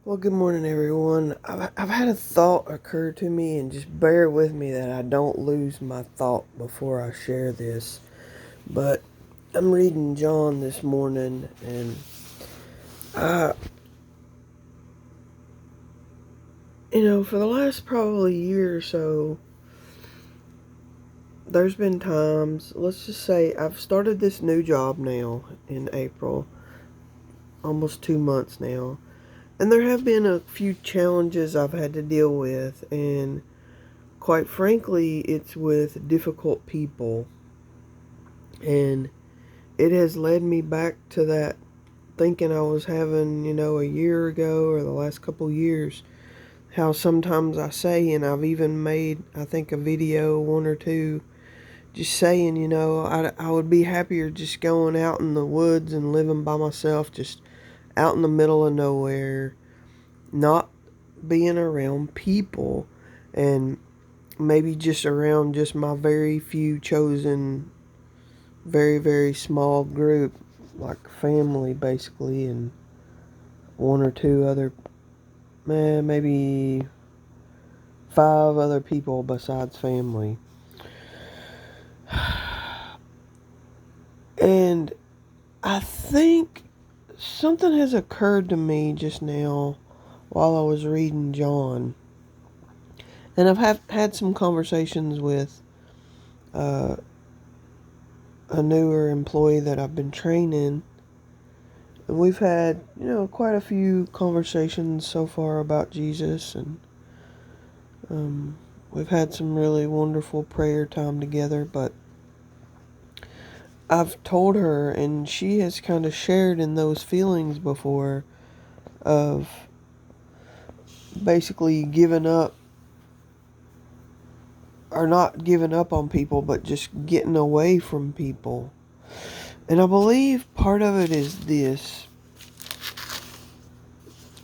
Well, good morning, everyone. I've had a thought occur to me, and just bear with me that I don't lose my thought before I share this. But I'm reading John this morning, and I, for the last probably year or so, there's been times, let's just say, I've started this new job now in April, almost 2 months now, and there have been a few challenges I've had to deal with, and quite frankly, it's with difficult people. And it has led me back to that thinking I was having, a year ago or the last couple years. How sometimes I say, and I've even made, I think, a video, one or two, just saying, I would be happier just going out in the woods and living by myself, just out in the middle of nowhere, not being around people, and maybe just around just my very few chosen, very, very small group, like family basically, and one or two other, maybe five other people besides family. And I think something has occurred to me just now while I was reading John. And I've had some conversations with uh, a newer employee that I've been training. And we've had, quite a few conversations so far about Jesus. And we've had some really wonderful prayer time together. But I've told her, and she has kind of shared in those feelings before, of basically giving up, or not giving up on people, but just getting away from people. And I believe part of it is this.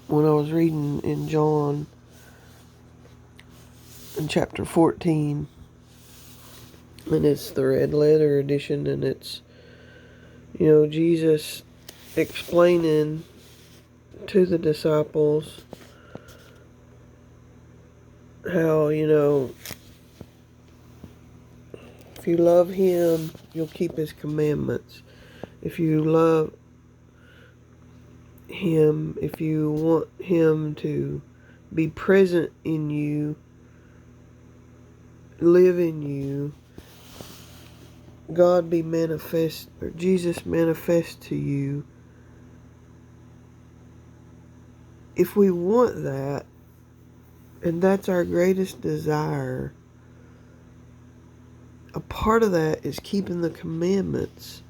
When I was reading in John, in chapter 14, and it's the red letter edition, and it's, Jesus explaining to the disciples how, if you love him, you'll keep his commandments. If you love him, if you want him to be present in you, live in you, God be manifest, or Jesus manifest to you. If we want that, and that's our greatest desire, a part of that is keeping the commandments.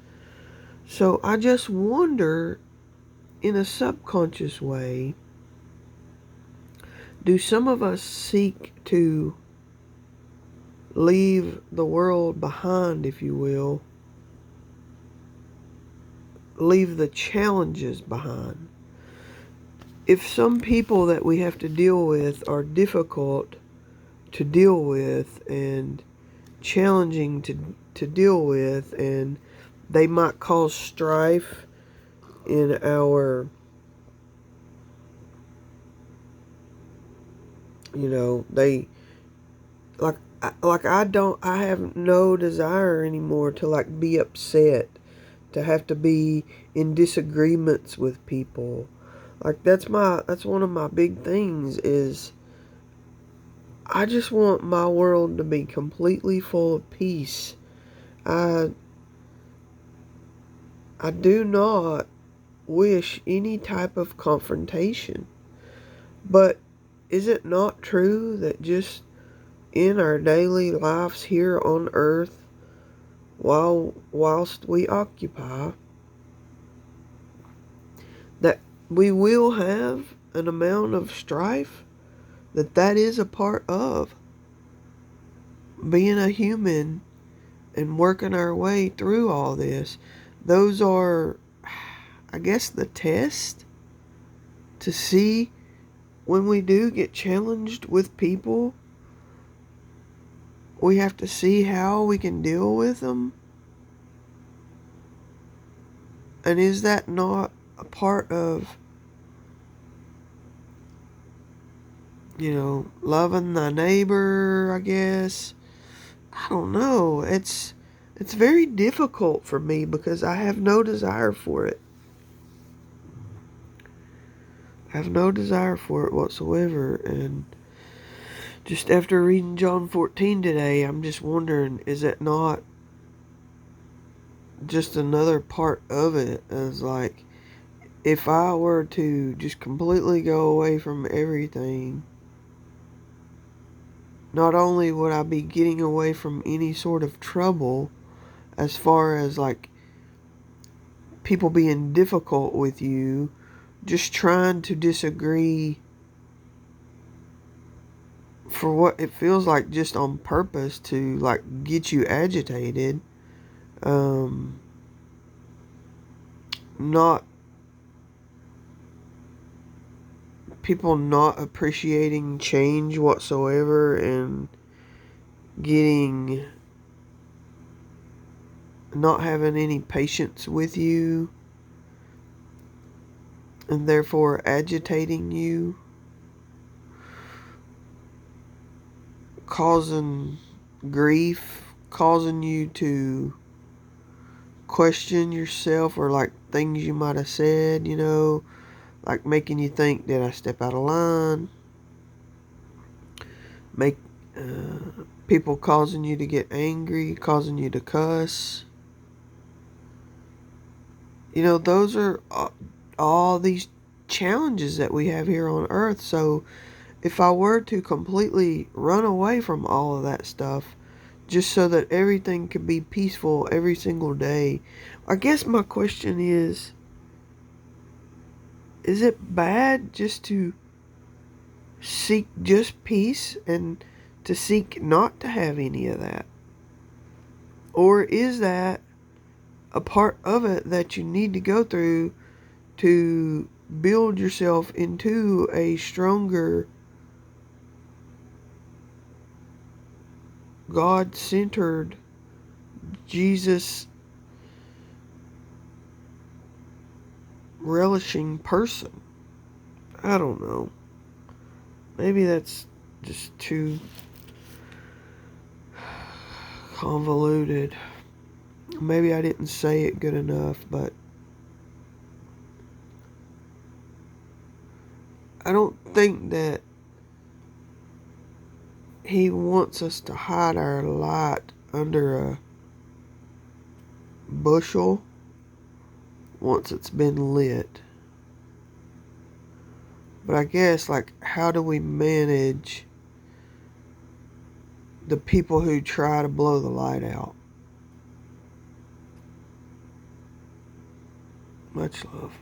So I just wonder, in a subconscious way, do some of us seek to leave the world behind, if you will, leave the challenges behind? If some people that we have to deal with are difficult to deal with and challenging to deal with, and they might cause strife in our, they, I have no desire anymore to be upset, to have to be in disagreements with people. That's one of my big things is I just want my world to be completely full of peace. I do not wish any type of confrontation. But is it not true that just in our daily lives here on earth, whilst we occupy, that we will have an amount of strife, that is a part of being a human and working our way through all this? Those are, I guess, the test to see when we do get challenged with people. We have to see how we can deal with them. And is that not a part of loving thy neighbor, I guess. I don't know. It's very difficult for me because I have no desire for it. I have no desire for it whatsoever. And just after reading John 14 today, I'm just wondering, is it not just another part of it? As like, if I were to just completely go away from everything, not only would I be getting away from any sort of trouble as far as like people being difficult with you, just trying to disagree for what it feels like just on purpose to like get you agitated. Not people not appreciating change whatsoever and getting not having any patience with you and therefore agitating you, causing grief, causing you to question yourself or like things you might have said, like making you think, did I step out of line? Make people causing you to get angry, causing you to cuss. Those are all these challenges that we have here on earth. So if I were to completely run away from all of that stuff, just so that everything could be peaceful every single day, I guess my question is it bad just to seek just peace and to seek not to have any of that? Or is that a part of it that you need to go through to build yourself into a stronger, God-centered, Jesus relishing person? I don't know. Maybe that's just too convoluted. Maybe I didn't say it good enough, but I don't think that He wants us to hide our light under a bushel once it's been lit. But I guess, like, how do we manage the people who try to blow the light out? Much love.